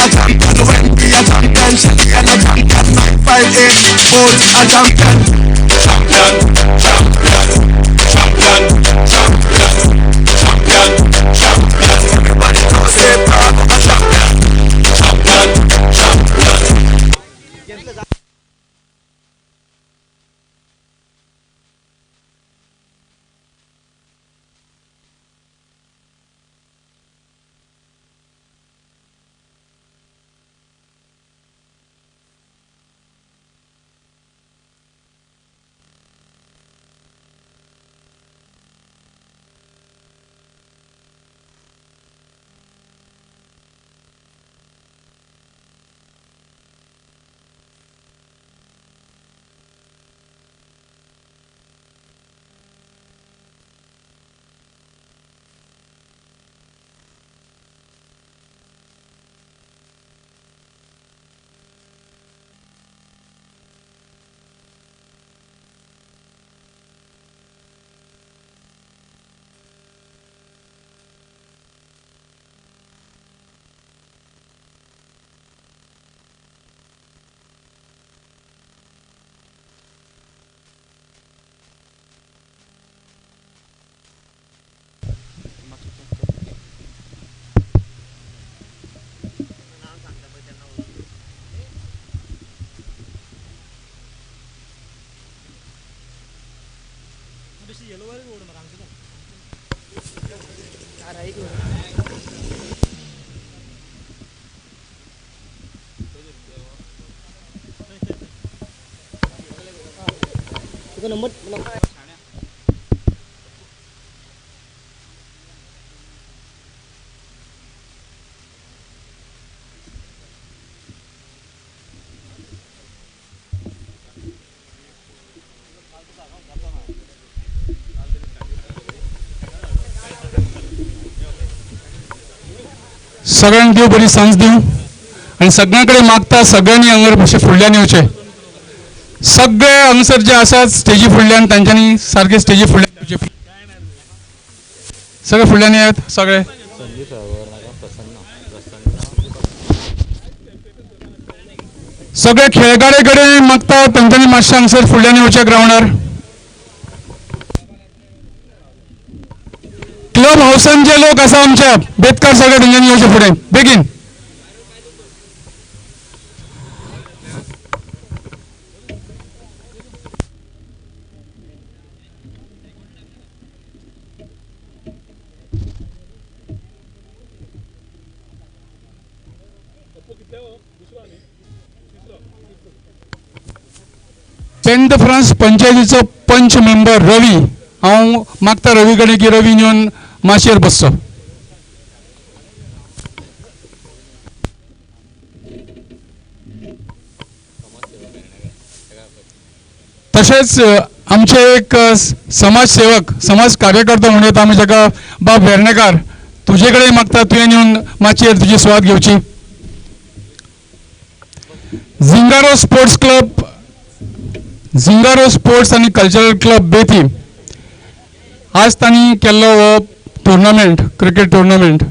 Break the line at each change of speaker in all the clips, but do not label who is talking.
a champion. When we a champion, Shelly and a champion. 958 Sports a champion. Champion, champion, champion, champion, champion, champion. Everybody know say Bravo a champion. Champion, champion.
सगळ्यांक देव बरी सांज दिवं आणि सगळ्यांकडे मागता सगळ्यांनी हांगर मातशें फुडल्यान येवचें. सगळे हांगसर जे आसात स्टेजी फुडल्यान तांच्यांनी सारके स्टेजी फुडल्यान येवचें. सगळे फुडल्यान येयात. सगळे सगळे खेळगडे कडेन मागता तांच्यांनी मातशें हांगसर फुडल्यान येवचें ग्राउंडार. क्लब हाऊसान जे लोक आसा आमच्या बेतकार सगळे तांच्यांनी येवचे फुडें बेगीन. टेंथ फ्रांस पंचायतीचो पंच मेंबर रवी, हांव मागता रवी कडेन की रवी येवन माचयेर बसचो. तशेंच आमचे एक समाज सेवक समाज कार्यकर्ता म्हणून येता आमी जाका बाब वेर्णेकार, तुजे कडेन मागता तुवें येवन माचयेर तुजी सुवात घेवची. Zingaro sports club, Zingaro sports आनी कल्चरल क्लब बेती आज तांणी केल्लो हो टुर्नामेंट, क्रिकेट टुर्नामेंट,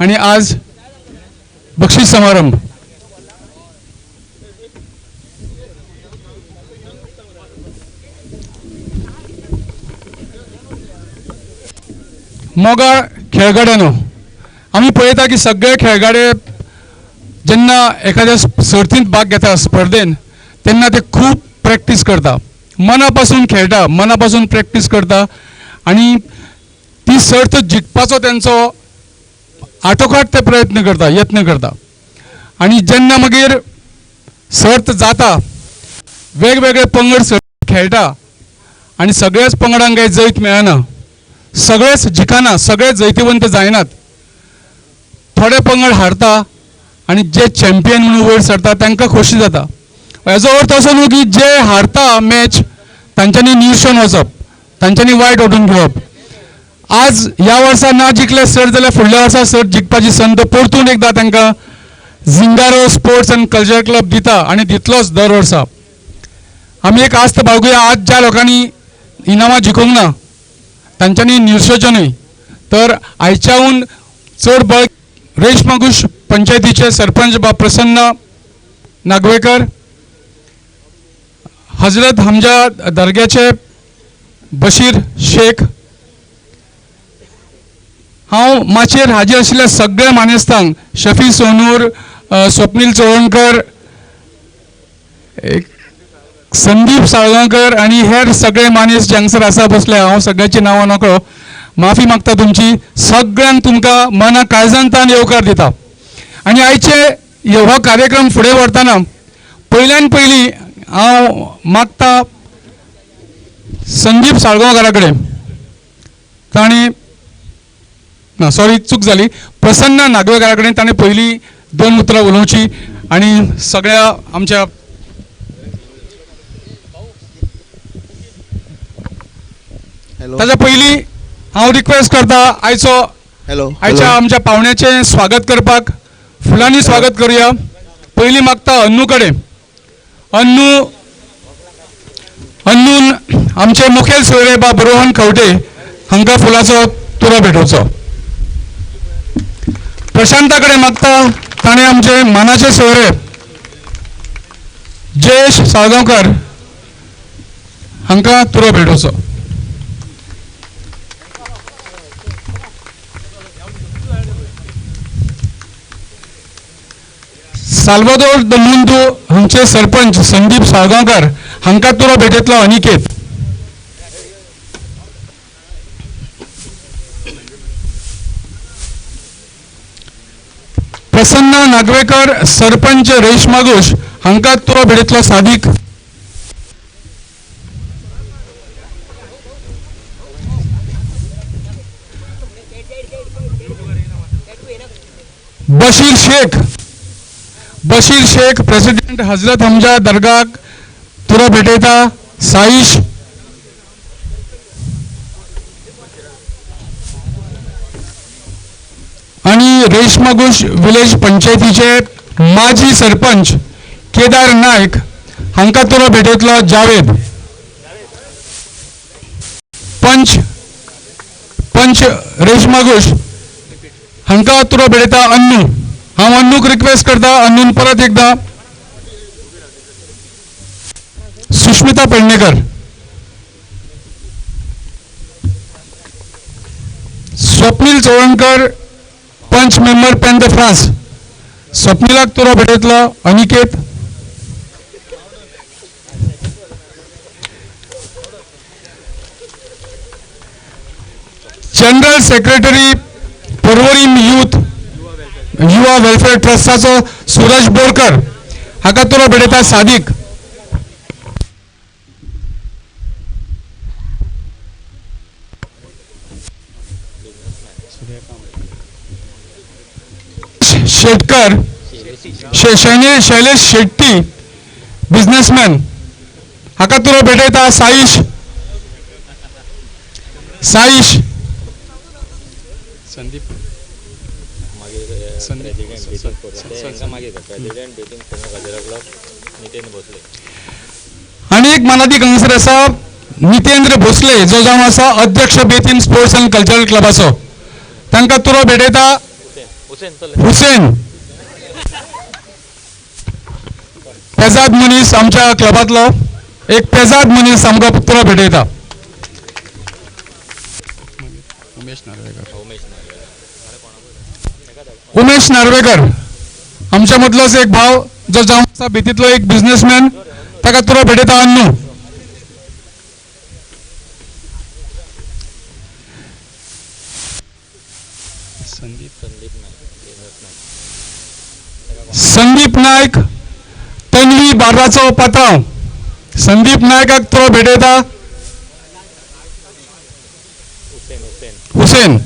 आनी आज बक्षीस समारंभ. मोगा खेळगड्यांनो, आमी पळयता की सगळे खेळगडे जेन्ना एखाद्या सर्तींत भाग घेता स्पर्धेन तेन्ना ते खूब प्रॅक्टीस करता, मना पासून खेळटा, मना पासून प्रॅक्टीस करता आनी ती सर्त जिखपाचो तेंचो आटोकाट ते प्रयत्न करता, यत्न करता. आनी जेन्ना मागीर सर्त जाता वेगवेगळे पंगड सर्त खेळटा आनी सगळ्याच पंगडांक काही जैत मेळना, सगळेच जिखना, सगळे जैतिवंत जायनात. थोडे पंगड हारता आनी जे चॅम्पियन म्हणून वयर सरता तांकां खोशी जाता. हेजो अर्थ असो न्हू की जे हारता मॅच तांच्यांनी निरशोन वचप, तांच्यांनी वायट वाटून घेवप. आज ह्या वर्सा ना जिखले सर्त जाल्यार फुडल्या वर्सा सर्त जिखपाची संद परतून एकदा तांकां Zingaro sports end culture club दिता आनी दितलोच दर वर्सा. आमी एक आस्त बाळगुया, आज ज्या लोकांनी इनामां जिखूंक ना तांच्यांनी निरशोचें न्हय, तर आयच्याहून चड बळ रेशमागुश पंचायतीचे सरपंच बा प्रसन्न नागवेकर, हजरत हमजा दर्ग्याचे बशीर शेख, हांव माचयेर हाजीर आशिल्ल्या सगळ्या मानेस्तांक, शफी सोनूर, स्वप्नील चोळणकर, संदीप साळगांवकर आणि हेर सगळे मानेस जे हांगसर आसा बसले, हांव सगळ्यांची नांवां नकळो माफी मागता तुमची. सगळ्यांक तुमकां मना काळजांतान येवकार दिता. आनी आयचे हो कार्यक्रम फुडें व्हरतना पयल्यान पयलीं हांव मागता संदीप साळगांवकारा कडेन, ताणें ना सॉरी चूक जाली, प्रसन्न नागवेकारा कडेन ताणें पयलीं 2 उतरां उलोवची आनी सगळ्या आमच्या ताच्या पयलीं हांव रिक्वेस्ट करता आयच्या आमच्या पावण्याचें स्वागत करपाक फुलांनी स्वागत करुया. पयलीं मागता अन्नू कडेन. अन्नून आमचे मुखेल सोयरे बाब रोहन खंवटे हांकां फुलांचो तुरो भेटोवचो. प्रशांता कडेन मागता ताणें आमचे मानाचे सोयरे जयेश साळगांवकर हांकां तुरो भेटोवचो. साल्वादोर द मुंदू हांचे सरपंच संदीप साळगांवकर हांकां तुरो भेटयतलो अनिकेत. प्रसन्न नागवेकर सरपंच रेशमागुश हांकां तुरो भेटयतलो सादीक. बशीर शेख प्रेसिडेंट हजरत हमजा दर्गाक तुरो भेटयता. साईश आणि रेशमागुश विलेज पंचायतीचे माजी सरपंच केदार नायक हांकां तुरो भेटयतलो जावेद. पंच रेशमागुश हांकां तुरो भेटयता अन्नू. हांव अन्नूक रिक्वेस्ट करता, अन्नून परत एकदा सुष्मिता पेडणेकर. स्वप्नील चोळणकर पंच मेंबर पेन द फ्रांस स्वप्नीलाक तुरो भेटयतलो अनिकेत. जनरल सेक्रेटरी पर्वरी युवा वेलफेअर ट्रस्टाचो सूरज बोरकर हाका तुरो भेटयता सादीक. शेटकर शैलेश शेट्टी बिझनेसमॅन हाका तुरो भेटयता साईश. आणि एक मनादी हांगसर आसा नितेंद्र भोसले जो जावन आसा अध्यक्ष बेतीन स्पोर्ट्स अँड कल्चरल क्लबाचो. तांकां तुरो भेटयता हुसेन. पेजाद मनीस आमच्या क्लबातलो एक पेजाद मनीस आमकां तुरो भेटयता. उमेश नार्वेकर आमच्या मदलोच एक भाव जो जावन आसा बेतीतलो एक बिझनेसमॅन ताका तुरो भेटयता अन्नू. संदीप नायक तन्वी बार्राचो पात्रांव संदीप नायकाक तुरो भेटयता हुसेन.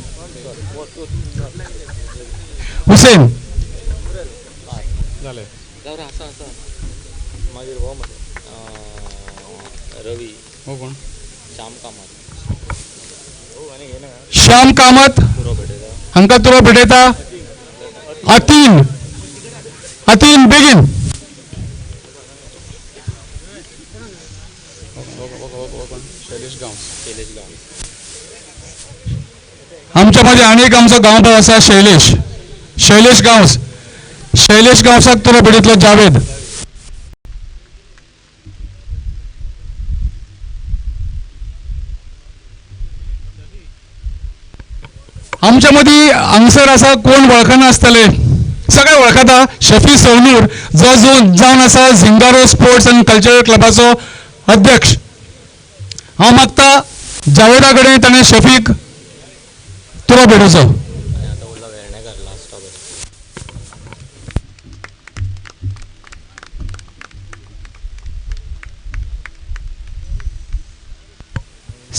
श्याम कामत हांकां तुरो भेटयता अतीन बेगीन. आमच्या मध्ये आनी एक आमचो गांव भाव आसा शैलेश गांवसाक तुला भेटितलो जावेद. आमच्या मदीं हांगसर आसा कोण वळखना आसतले, सगळे वळखता शफी सवनूर जो जावन आसा झिंगारो स्पोर्ट्स अँड कल्चरल क्लबाचो अध्यक्ष. हांव मागता जावेदा कडेन ताणें शफीक तुला भेटोवचो.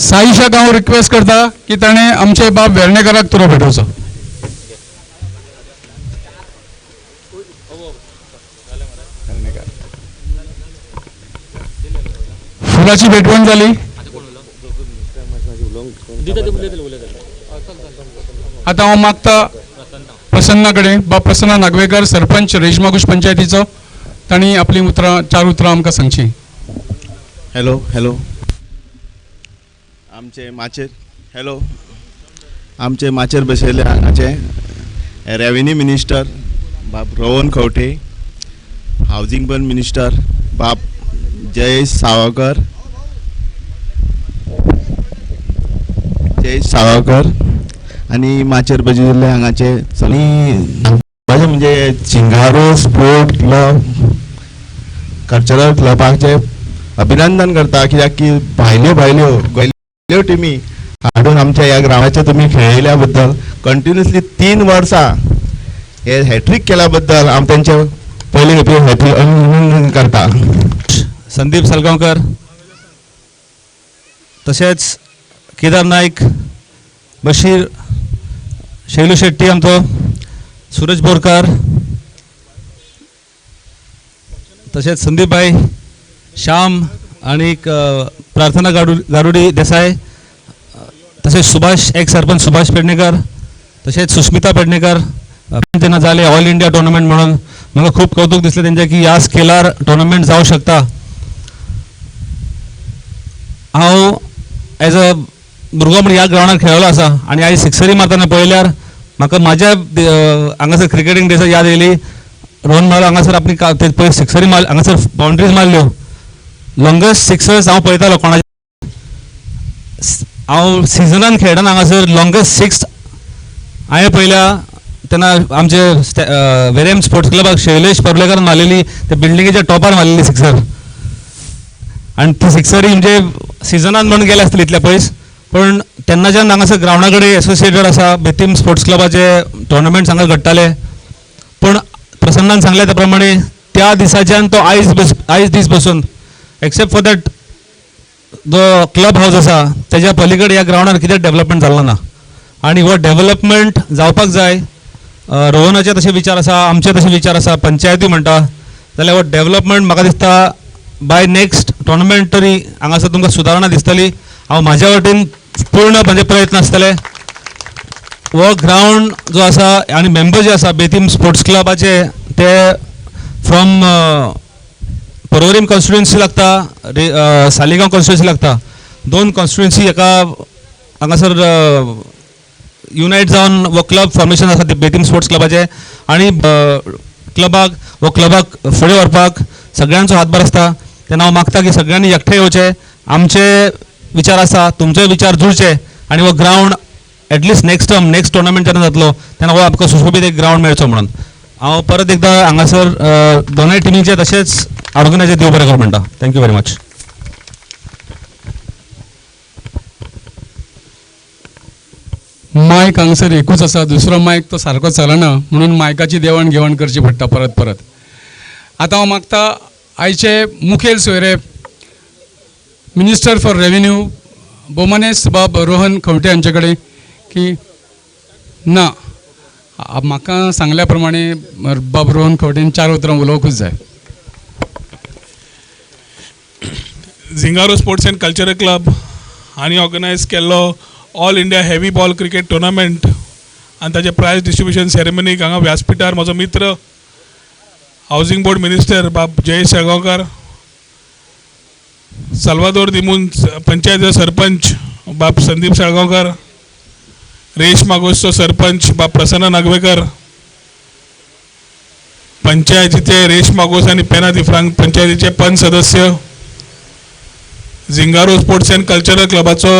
साईशाक हांव रिक्वेस्ट करता की ताणें आमचे बाब वेर्णेकाराक तुरो भेटोवचो. फुलाची भेटवण जाली. आता हांव मागता प्रसन्ना कडेन, बाब प्रसन्ना नागवेकर, सरपंच रेशमागुश पंचायतीचो, तांणी आपली चार उतरां आमकां सांगची.
हॅलो हॅलो आमचे माचेर बसयले हांगाचे रेव्हेन्यू मिनिस्टर बाब रोहन खंवटे, हावजिंग बन मिनिस्टर बाब जयेश सावळकर आणि माचेर बसयले हांगाचे माझे म्हणजे चिंगारो स्पोर्ट क्लब कल्चरल क्लबाचे अभिनंदन करता, कित्याक की भायल्यो टिमी हाडून आमच्या ह्या ग्राउंडाचेर तुमी खेळिल्ल्या बद्दल, कंटिन्युअसली 3 वर्सां हे हॅट्रीक केल्या बद्दल हांव तेंचे पयले खेपे हॅट्रीक अभिनंदन करता.
संदीप सालगांवकर, तशेंच केदार नायक, बशीर, शैलू शेट्टी आमचो, सूरज बोरकार, तशेंच संदीप भाई, श्याम आणि प्रार्थना गारुडी देसाय, तसेच सुभाष एक्स सरपंच सुभाष पेडणेकर, तसेच सुस्मिता पेडणेकर तेन्ना जाले ऑल इंडिया टुर्नामेंट म्हणून. म्हाका खूब कौतुक दिसलें तेंचें की ह्या स्केलार टुर्नामेंट जावं शकता. हांव एज अ भुरगो म्हणून ह्या ग्राउंडार खेळलो आसा आनी आयज सिक्सरी मारतना पळयल्यार म्हाका म्हाज्या हांगासर क्रिकेटींग डेसाक याद येयली. रोहन माल हांगासर आपली पळय सिक्सरी मार हांगासर बाउंड्रीज मारल्यो, लॉंगेस्ट सिक्सर्स हांव पळयतालो कोणाचे. हांव सिजनान खेळटाना हांगासर लॉंगेस्ट सिक्स हांवें पळयल्या तेन्ना आमचे वेरेम स्पोर्ट्स क्लबाक शैलेश पर्लेकर मारलेली, त्या बिल्डिंगेच्या टॉपार मारलेली सिक्सर. आनी ती सिक्सरी म्हणजे सिजनान म्हणून गेले आसतले इतले पयस, पण तेन्नाच्यान हांगासर ग्राउंडा कडेन एसोसिएटेड आसा. बेतीम स्पोर्ट्स क्लबाचे टुर्नामेंट्स हांगा घडटाले, पण प्रसन्नान सांगले त्या प्रमाणे त्या दिसाच्यान तो आयज दीस बसून एक्सेप्ट फॉर दॅट जो क्लब हाऊस आसा तेज्या पलीकडे ह्या ग्राउंडार कितें डेव्हलपमेंट जाल्लो ना. आनी हो डेव्हलपमेंट जावपाक जाय. रोहनाचे तशे विचार आसा, आमचे तशे विचार आसा, पंचायती म्हणटा जाल्यार हो डेव्हलपमेंट म्हाका दिसता बाय नेक्स्ट टुर्नामेंट तरी हांगासर तुमकां सुदारणा दिसतली. हांव म्हाज्या वटेन पूर्ण म्हणजे प्रयत्न आसतले. हो ग्राउंड जो आसा आनी मेंबर जे आसा बेतीम स्पोर्ट्स क्लबाचे ते फ्रॉम पर्वरीम कॉन्स्टिट्युएन्सी लागता, सालिगांव कॉन्स्टिट्युएन्सी लागता. 2 कॉन्स्टिट्युएन्सी एका हांगासर युनायट जावन हो क्लब फॉर्मेशन आसा ते बेतीम स्पोर्ट्स क्लबाचे. आनी हो क्लबाक फुडें व्हरपाक सगळ्यांचो हातभार आसता. तेन्ना हांव मागता की सगळ्यांनी एकठांय येवचे, आमचे विचार आसा तुमचे विचार जुळचे आनी हो ग्राउंड एटलिस्ट नेक्स्ट टुर्नामेंट जेन्ना जातलो तेन्ना हो आमकां सुशोभीत एक ग्राउंड मेळचो म्हणून हांव परत एकदा हांगासर दोनूय टिमीचे तशेंच ऑर्गनायझर देव बरें कर म्हणटा. Thank you very much.
मायक हांगसर एकूच आसा, दुसरो मायक तो सारको चलना म्हणून मायकाची देवण घेवण करची पडटा परत. आतां हांव मागता आयचे मुखेल सोयरे मिनिस्टर फॉर रेव्हेन्यू बोमनेस बाब रोहन खंवटे हांचे कडेन की ना म्हाका सांगल्या प्रमाणे बाब रोहन खंवटेन 4 उतरां उलोवंकूच जाय.
Zingaro sports and cultural club हांणी ऑर्गनायज केल्लो all India heavy ball cricket tournament आनी ताचे प्रायज डिस्ट्रिब्युशन सेरेमनीक हांगा व्यासपीठार म्हजो मित्र हावजिंग बोर्ड मिनिस्टर बाब जयेश साळगांवकर, साल्वादोर दिमून पंचायत सरपंच बाब संदीप साळगांवकर, रेश मागोसचो सरपंच बाब प्रसन्न नागवेकर, पंचायतीचे रेश मागोस आणि पेना दिफ्रांग पंचायतीचे पंच सदस्य, झिंगारो स्पोर्ट्स अँड कल्चरल क्लबाचो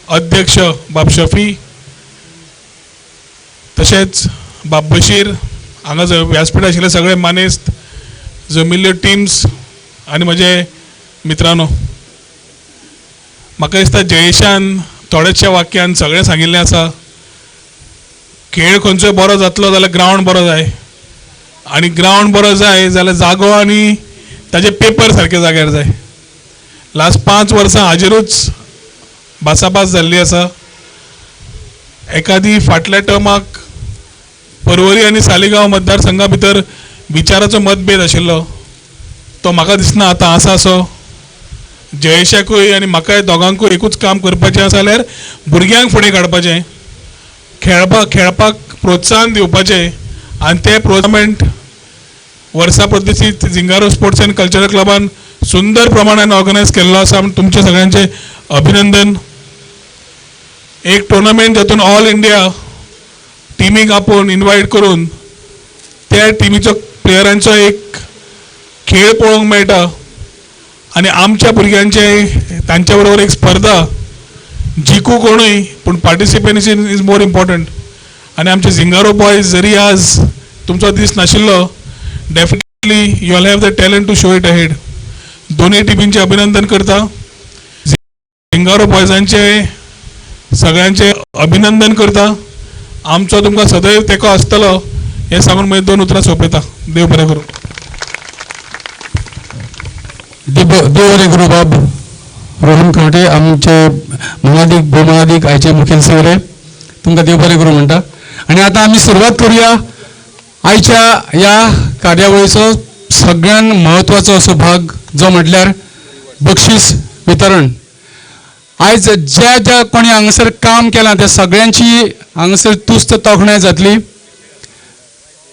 अध्यक्ष बाब शफी, तशेंच बाब बशीर, हांगा व्यासपीठ आशिल्ले सगळे मानेस्त, जमिल्ल्यो टिम्स आनी म्हजे मित्रांनो, म्हाका दिसता जयेशान थोड्याशा वाक्यान सगळें सांगिल्लें आसा. खेळ खंयचोय बरो जातलो जाल्यार ग्रावंड बरो जाय, आनी ग्रावंड बरो जाय जाल्यार जागो आनी ताजे पेपर सारके जाग्यार जाय. लास्ट 5 वर्सां हाजेरूच भासाभास जाल्ली आसा. एखादी फाटल्या टर्माक पर्वरी आनी सालिगांव मतदारसंघा भितर विचाराचो मतभेद आशिल्लो, तो म्हाका दिसना आतां आसा असो. जयेशाकूय आनी म्हाकाय दोगांकूय एकूच काम करपाचें आसा जाल्यार भुरग्यांक फुडें काडपाचें, खेळपाक प्रोत्साहन दिवपाचें, आनी तें टुर्नामेंट वर्सा प्रतिशीत झिंगारो स्पोर्ट्स अँड कल्चरल क्लबान सुंदर प्रमाणान ऑर्गनायज केल्लो आसा. तुमचे सगळ्यांचे अभिनंदन. एक टुर्नामेंट जातून ऑल इंडिया टिमीक आपोवन इन्वायट करून त्या टिमीचो प्लेयरांचो एक खेळ पळोवंक मेळटा, आनी आमच्या भुरग्यांचे तांच्या बरोबर एक स्पर्धा, जिखू कोणूय पूण पार्टिसिपेशन इज मोर इम्पॉर्टंट. आनी आमचे झिंगारो बॉयज जरी आज तुमचो दीस नाशिल्लो, definitely you all have the talent to show it ahead. दोनूय टिमींचे अभिनंदन करता. झिंगारो बॉयजांचे सगळ्यांचे अभिनंदन करता. आमचो तुमकां सदैव तेंको आसतलो हें सांगून म्हजे 2 उतरां सोंपयता. देव बरें करूं.
देव बरें करूं बाब रोहन खंवटे, आमचे मनादीक भोवमनादीक आयचे मुखेल सेवरे, तुमकां देव बरें करूं म्हणटा. आनी आतां आमी सुरवात करुया आयच्या ह्या कार्यावळीचो सगळ्यान म्हत्वाचो असो भाग, जो म्हटल्यार बक्षीस वितरण. आयज ज्या ज्या कोणी हांगासर काम केलां त्या सगळ्यांची हांगासर तुस्त तोखणाय जातली.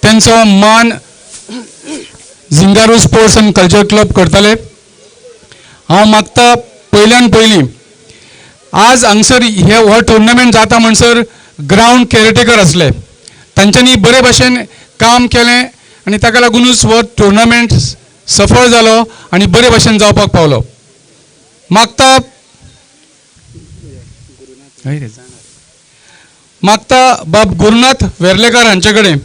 तेंचो मान Zingaro sports and culture club करतले. हांव मागता पयल्यान पयलीं, आज हांगसर हो टुर्नामेंट जाता म्हणसर ग्रावंड केअरटेकर आसले, तांच्यांनी बरे भाशेन काम केलें आनी ताका लागूनच हो टुर्नामेंट सफळ जालो आनी बरे भाशेन जावपाक पावलो. मागता बाब गुरुनाथ वेर्लेकार हांचे कडेन,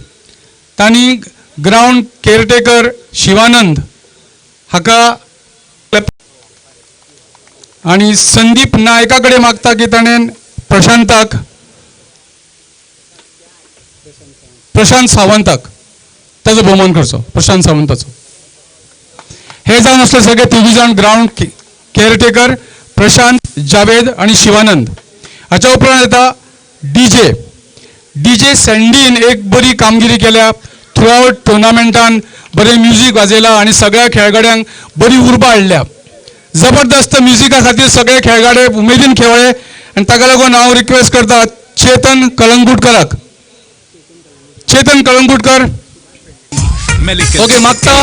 तांणी ग्रावंड केअरटेकर शिवानंद हाका आनी संदीप नायका कडेन मागता की ताणें प्रशांत सावंताक ताजो भोवमान करचो, प्रशांत सावंताचो. हे जावन असले सगळे 3 जाण ग्रावंड केअरटेकर, प्रशांत, जावेद आनी शिवानंद. हाच्या उपरांत येता डीजे सँडीन एक बरी कामगिरी केल्या. थ्रू आउट टुर्नामेंटान बरें म्युझीक वाजयलां आनी सगळ्या खेळगड्यांक बरी उर्बा हाडल्या. जबरदस्त म्युझिका खातीर सगळे खेळगडे उमेदीन खेळ्ळे आनी ताका लागून हांव रिक्वेस्ट करता चेतन कळंगूटकराक. चेतन कळंगूटकर, ओके, मागता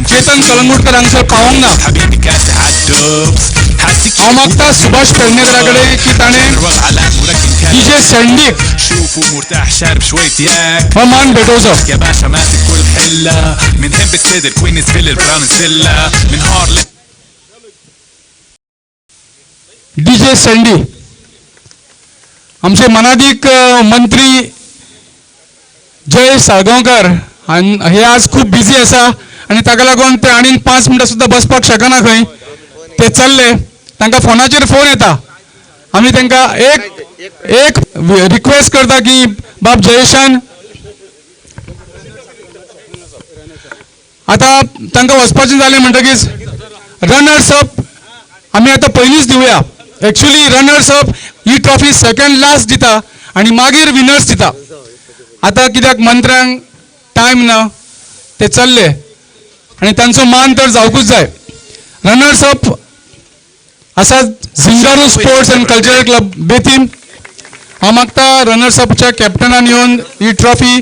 चेतन कळंगूटकर हांगसर पावोंक ना. हांव मागता सुभाष पेडणेकरा कडेन की ताणें डीजे सँडीक हो मान भेटोवचो. डीजे सँडी आमचे मनादीक मंत्री जय साळगांवकर हे आज खूब बिजी आसा आनी ताका लागून ते आनीक 5 मिनटां सुद्दां बसपाक शकना खंय. ते चल्ले, तांकां फोनाचेर फोन येता. आमी तांकां एक रिक्वेस्ट करता की बाब जयेशान आतां तांकां वचपाचें जालें म्हणटकीच रनर्स अप आमी आतां पयलींच दिवया. एक्चुअली रनर्स अप ही ट्रॉफी सेकंड लास्ट दिता आनी मागीर विनर्स दिता. आतां कित्याक मंत्र्यांक टायम ना, ते चल्ले आनी तांचो मान तर जावकूच जाय. रनर्स अप आसा Zingaro sports and cultural club Betim. हांव मागता रनर्स अपच्या कॅप्टनान येवन ही ट्रॉफी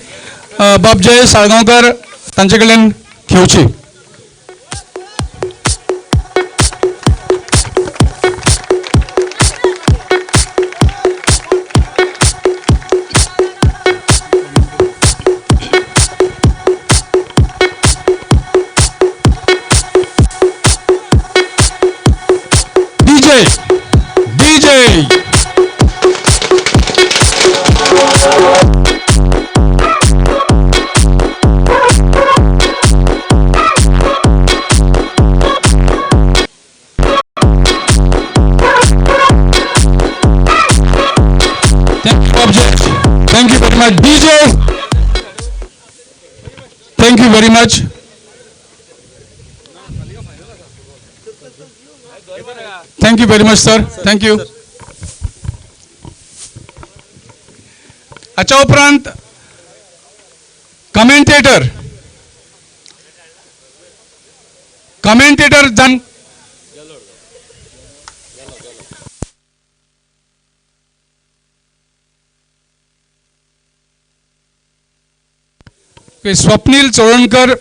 बाब जय साळगांवकर तांचे कडल्यान घेवची. Much. Thank you very much sir. Thank you. हाच्या उपरांत कमेंटेटर जाण स्वप्नील चोळणकर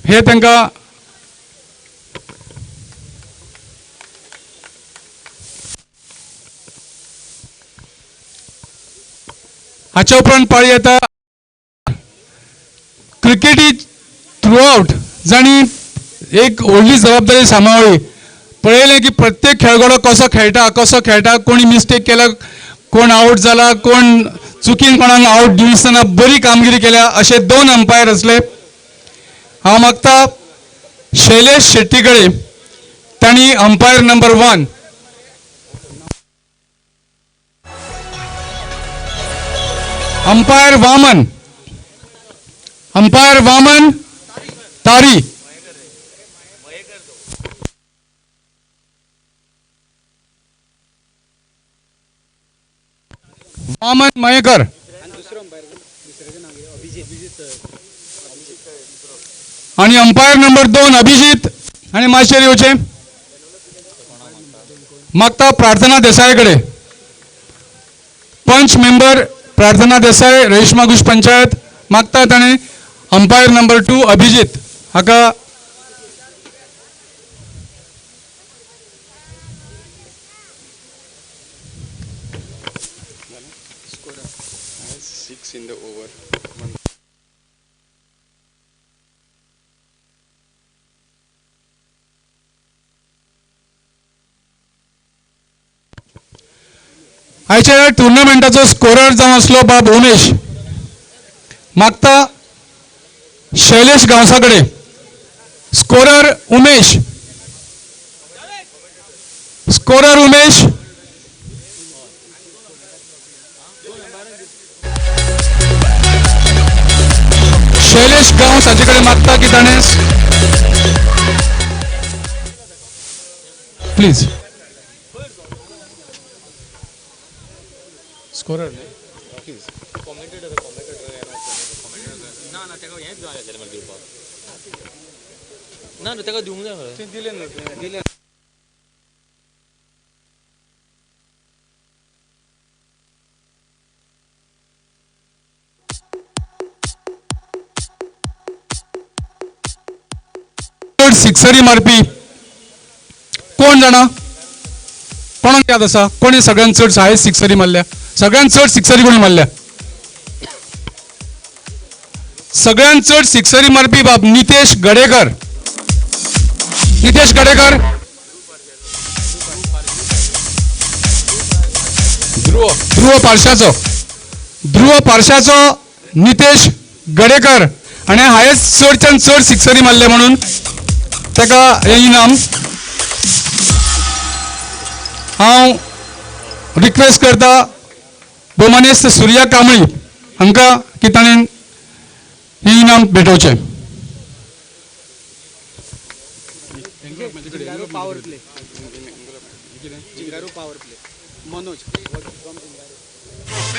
हे तांकां हाच्या उपरांत पाळी येता क्रिकेटी थ्रू आउट जाणी एक व्हडली जबाबदारी सांबाळ्ळी. पळयलें की प्रत्येक खेळगडो कसो खेळटा कोणी मिस्टेक केला, कोण आउट जाला, कोण चुकीन कोणाक आउट दिवनासतना बरी कामगिरी केल्या असे 2 अंपायर असले. हांव मागता शैलेश शेट्टी कडेन तांणी अंपायर नंबर 1 अंपायर वामन तारी. वामन मयेकर आणि अंपायर नंबर 2 अभिजित. आणि माशेर येवचे मागता प्रार्थना देसाई कडे. पंच मेंबर प्रार्थना देसाई, रेश्मा घुश पंचायत मागता ताणे अंपायर नंबर 2 अभिजित हाका आयच्या टुर्नामेंटाचो स्कोरर जावन असलो बाब उमेश मागता शैलेश गांवसा कडेन. स्कोरर उमेश शैलेश गांवस हाचे कडेन मागता की ताणें प्लीज स्कोरर
ना तेका दिवंक जाय दिले.
सिक्सरी मारपी कोण जाणा, कोणाक याद आसा कोणी सगळ्यांत चड हायेस्ट सिक्सरी मारल्या? सगळ्यांत चड सिक्सरी कोणी मारल्या? सगळ्यांत चड सिक्सरी मारपी बाब नितेश गडेकर. ध्रुव पारशाचो नितेश गडेकर आणि हायेस्ट चडच्यान चड सिक्सरी मारले म्हणून ताका हे इनाम. हांव रिक्वेस्ट करता भोवमानेस्त सुर्या कांबळी हांकां की ताणें हे इनाम भेटोवचें.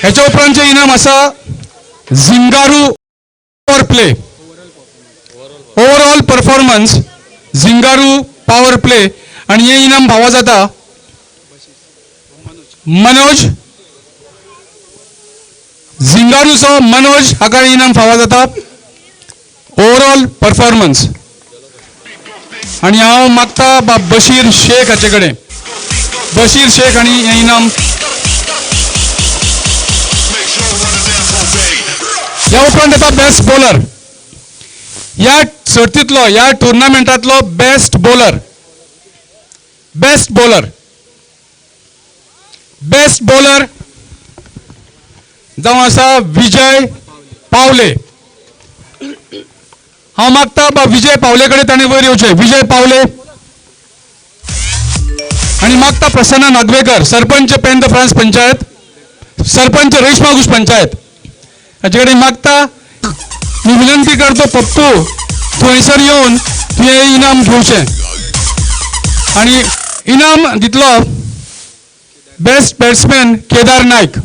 हेच्या उपरांतचे इनाम आसा Zingaru power play, overall performance Zingaru power play. आणि हे इनाम फावो जाता मनोज झिंगारूचो मनोज हाका इनाम फावो जाता ओवरऑल परफॉर्मन्स. आणि हांव मागता बशीर शेख हाचे कडेन. बशीर शेख आणि हे इनाम. ह्या उपरांत येता बेस्ट बॉलर. ह्या सर्तींतलो ह्या टुर्नामेंटांतलो बेस्ट बॉलर जावन आसा विजय पावले. हांव मागता विजय पावले कडेन ताणें वयर येवचें. विजय पावले. आणि मागता प्रसन्न नागवेकर, सरपंच पेन द फ्रांस पंचायत, सरपंच रेश्मा घुश पंचायत हाचे कडेन मागता मी विनंती करतो पप्पू थंयसर येवन तुवें इनाम घेवचें. आणि इनाम दितलो बेस्ट बॅट्समॅन केदार नायक.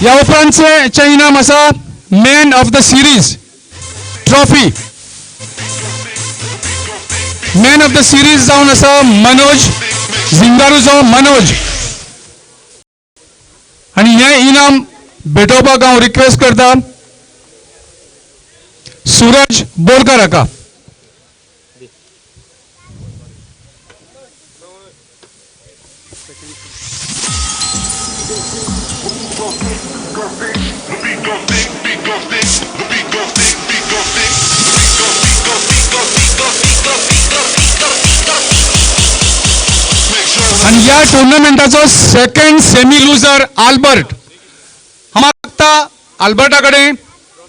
ह्या उपरांतचे इनाम आसा man of the series trophy. Man of the series जावन आसा मनोज झिंगारूचो मनोज. आणि हे इनाम भेटोवपाक हांव रिक्वेस्ट करता सूरज बोरकार हाका. आणि या टुर्नामेंटाचो सेकंड सेमी लुजर आल्बर्ट. हांव मागता आल्बर्टा कडेन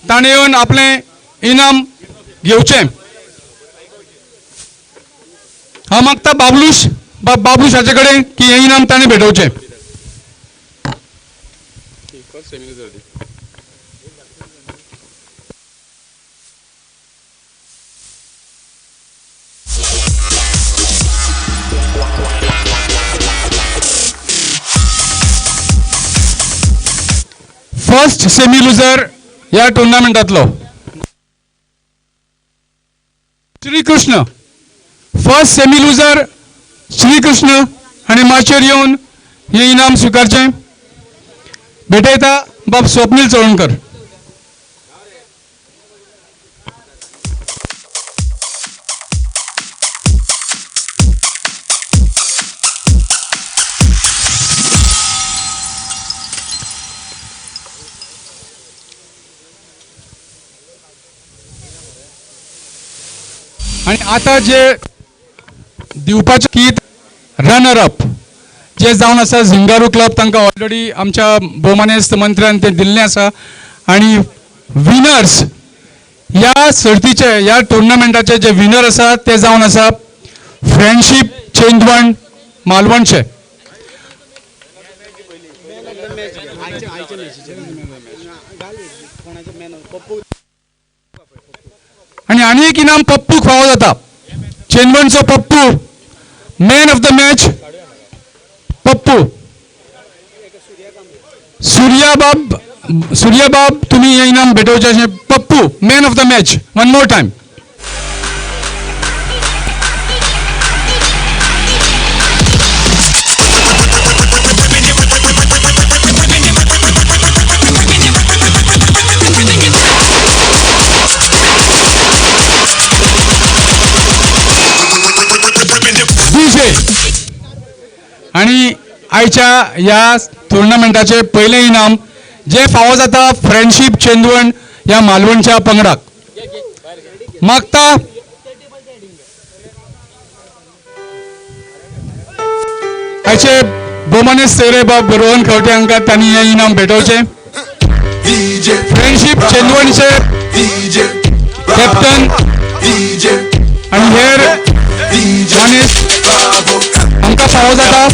ताणें येवन आपलें इनाम घेवचें. हांव मागता बाबलूश हाचे कडेन की हें इनाम ताणें भेटोवचें. फर्स्ट सेमी लुजर या टुर्नामेंटातलो Shrikrishna. First semi loser Shrikrishna हाणें माचयेर येवन हें इनाम स्विकारचें. भेटयता बाब स्वप्नील चोळणकर. आणि आता जे दिवपाचे की रनर अप जे जावन आसा झिंगारू क्लब तांकां ऑलरेडी आमच्या भोवमानेस्त मंत्र्यान ते दिल्लें आसा. आणि विनर्स ह्या सर्तीचे ह्या टुर्नामेंटाचे जे विनर आसा ते जावन आसा फ्रेंडशीप चेंदवण मालवणचे. आणि एक इनाम पप्पूक फावो जाता. चेंदवणचो Pappu man of the match Pappu. सूर्याबाब तुम्ही हे इनाम भेटोवचे अशें. Pappu man of the match. One more time. आणि आयच्या ह्या टुर्नामेंटाचे पयलें इनाम जे फावो जाता फ्रेंडशीप चेंदवण ह्या मालवणच्या पंगडाक. मागता आयचे भोवमानेस्त सेरे बाब रोहन खंवटे हांकां तांणी हें इनाम भेटोवचें. फ्रेंडशीप चेंदवणचे कॅप्टन आणि हेर मानेस्त हांकां फावो जाता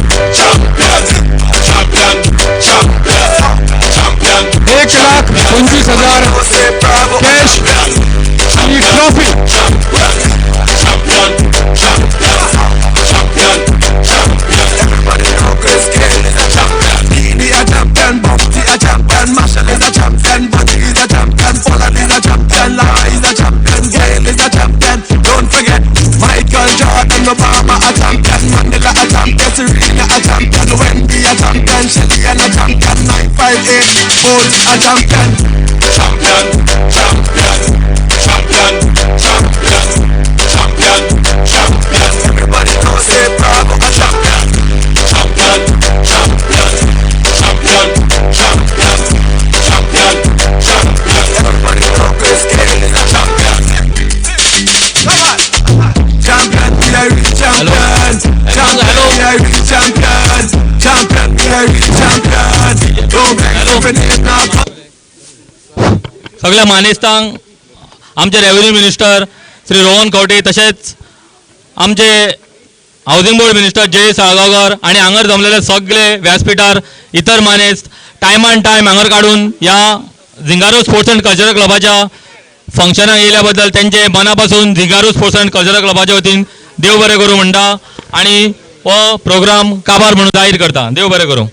1,25,000 कॅश आणि trophy.
Obama a champion, Mandela a champion, Serena a champion, Wendy a champion, Shelly a champion, 958 Bulls a champion. Champion, champion, champion, champion, champion, champion. Everybody knows say Bravo a champion. Champion, champion, champion, champion, champion, champion. Everybody knows Chris Gayle is a champion. Come on. Champion, we are real champions. Champion, we are real champions. Champion, we are real champions. Don't beg open it now.
सगळ्या मानेस्तांक आमचे revenue minister Shri Rohan Khaunte तशेंच आमचे housing board minister जय साळगावकर आणि हांगर जमलेले सगळे व्यासपीठार इतर मानेस टायमान time हांगर काढून या झिंगारो स्पोर्ट्स अँड कल्चरल क्लबाच्या फंक्शनाक येयल्या त्यांचे मनापासून झिंगारो स्पोर्ट्स अँड कल्चरल क्लबाच्या वतीन देव बरें करूं म्हणटा आणि हो प्रोग्राम काबार म्हणून जाहीर करता. देव बरें करूं.